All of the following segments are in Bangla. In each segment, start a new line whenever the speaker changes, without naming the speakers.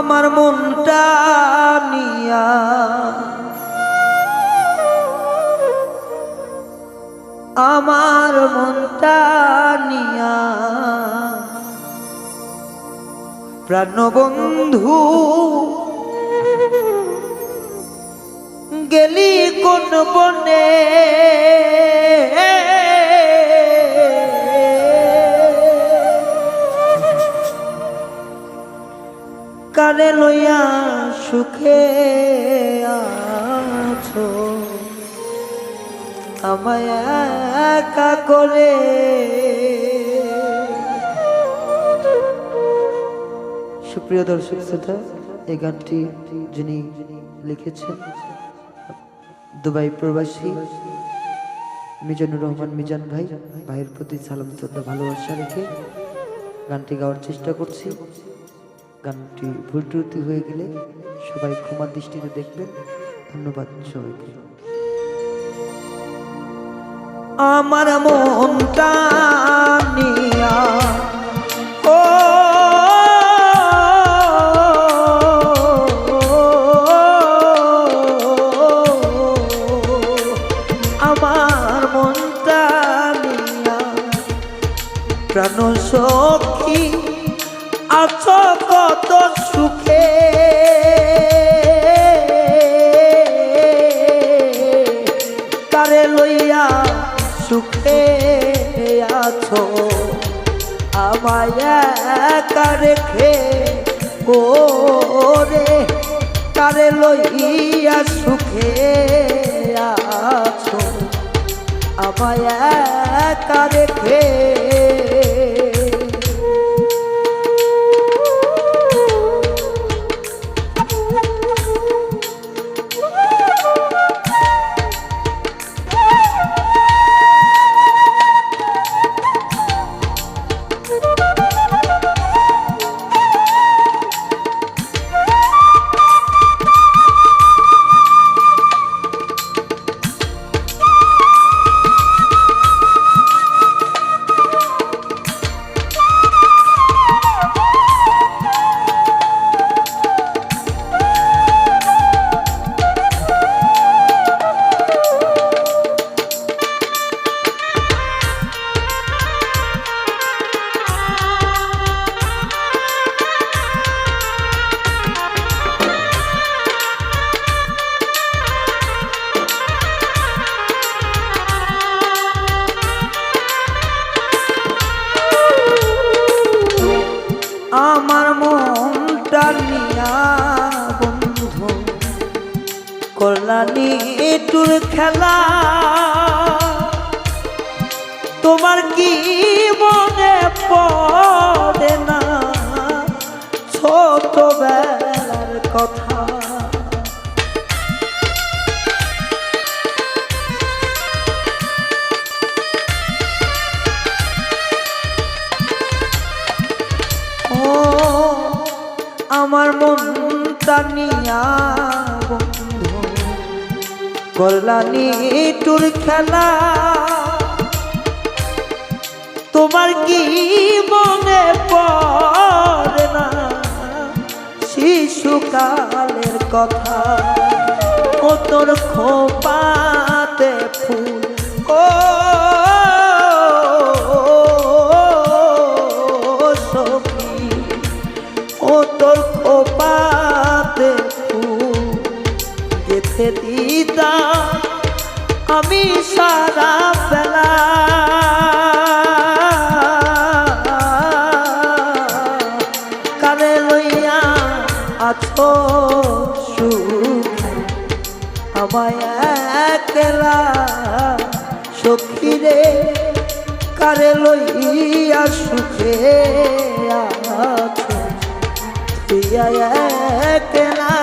আমার মনটা নিয়া আমার মনটা নিয়া প্রাণবন্ধু গেলি কোন বনে কারে লইয়া সুখে আছো আমায় একা করে। সুপ্রিয় দর্শক শ্রোতা, এই গানটি যিনি লিখেছেন দুবাই প্রবাসী মিজানুর রহমান মিজান ভাই, ভাইয়ের প্রতি সালাম শ্রদ্ধা ভালোবাসা রেখে গানটি গাওয়ার চেষ্টা করছি। গানটি ভুল ত্রুটি হয়ে গেলে সবাই ক্ষমার দৃষ্টিতে দেখবেন। ধন্যবাদ সবাইকে। আমার মনটা নিয়া ও আমার মনটা নিয়া প্রাণ সখী আছো কত সুখে কারে লইয়া সুখে আছো আমায় একা রেখে ওরে কারে লইয়া সুখে আছো আমায় একা রেখে। আমার মনটা নিয়া বন্ধু করলানি টুর খেলা তোমার কি মনে পড়ে না ছোটবেলার কথা। আমার মনটা নিয়া বন্ধু করলানি টুর খেলা তোমার কি মনে পড়ে না শিশুকালের কথা। ও তোর খোপাতে ফুল ও ও তোর খোপাতে ফুল গেথে দিতা আমি সারা বেলা কারে লইয়া আছো সুখে আমায় একলা সখী রে কারে লইয়া সুখে আছো একলা।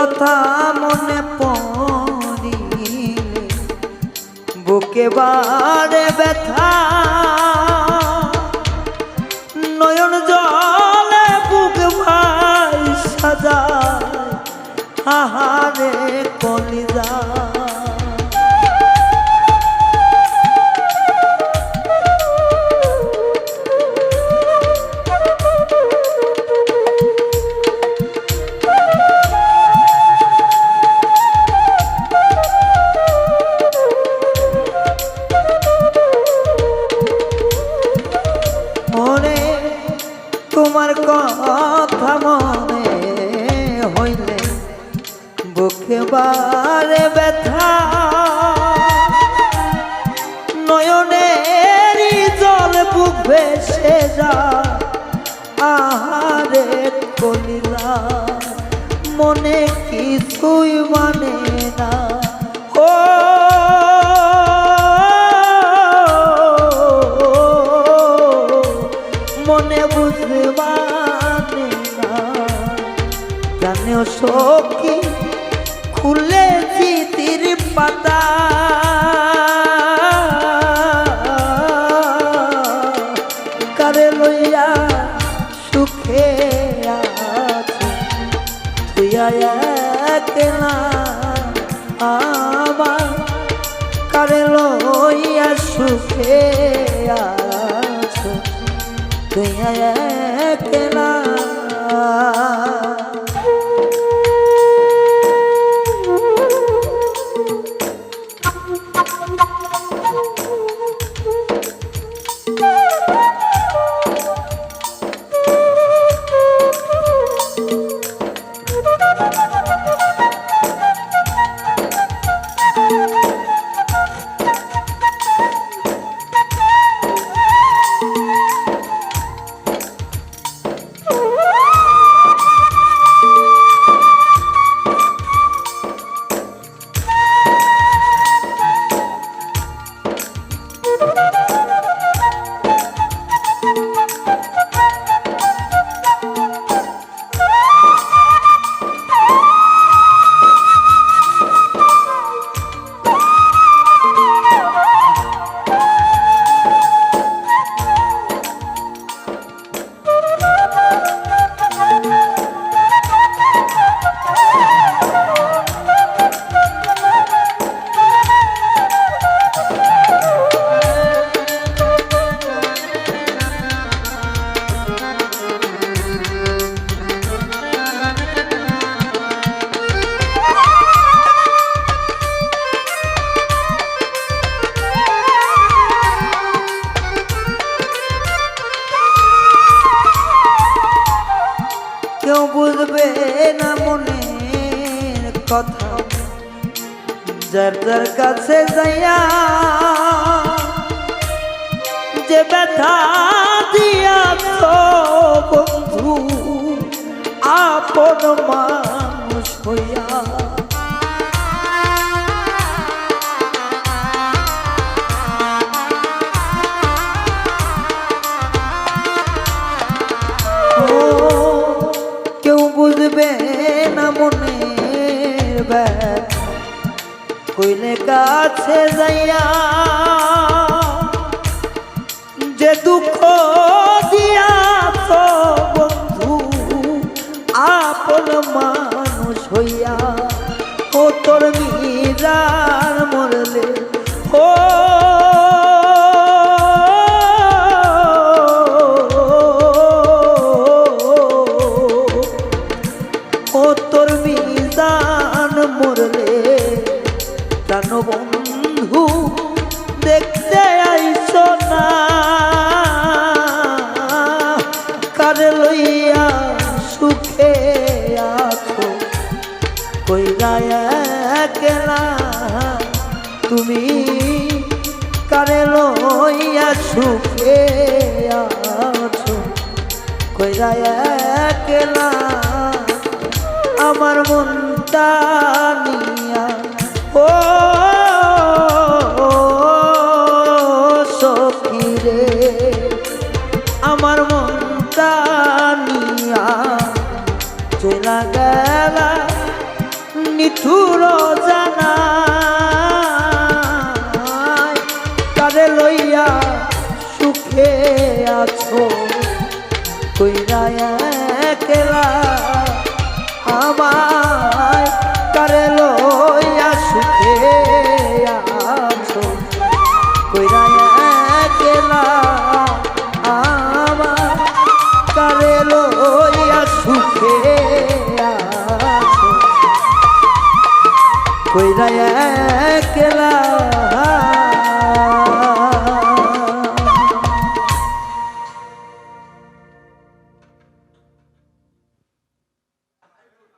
কথা মনে পড়িলে বুকে বাড়ে ব্যথা, নয়ন জলে বুক ভাই সাজায় আহারে কলিজা। তোমার কথা মনে হইলে বুকে বারে ব্যথা, নয়নেরই জল বুক ভেসে যায় আহারে কলিলা। মনে কিছুই মানে না ও মনে বুঝতে মানে না, জানেও সখী খুলে চিঠির পাতা, কারে লইয়া সুখে আছো তুইয়া একলা আমার, কারে লইয়া সুখে আছো তুইয়া একলা। কেউ বুঝবে না মনের কথা, যার যার কাছে যাইয়া যে ব্যথা দিয়াছ বন্ধু আপন মানুষ হইয়া। বুঝবে না মনের ব্যথা কইলে কাছে যাইয়া, যে দুঃখ দিয়াছ বন্ধু আপন মানুষ হইয়া। ও তোর মিজান মরলে ও তোর মিজান মরলে জান বন্ধু দেখতে আইস না, কারে লইয়া সুখে আছো কইরা একলা তুমি, কারে লইয়া সুখে আছো কইরা একলা। আমার মনটা নিয়া ও সখী রে, আমার মনটা নিয়া চলা গেলা নিঠুর জানা কারে লইয়া সুখে আছো কইরা একলা আমায় কারে লইয়া সুখে আছো কইরা একলা আমায় কারে লইয়া সুখে আছো কইরা একলা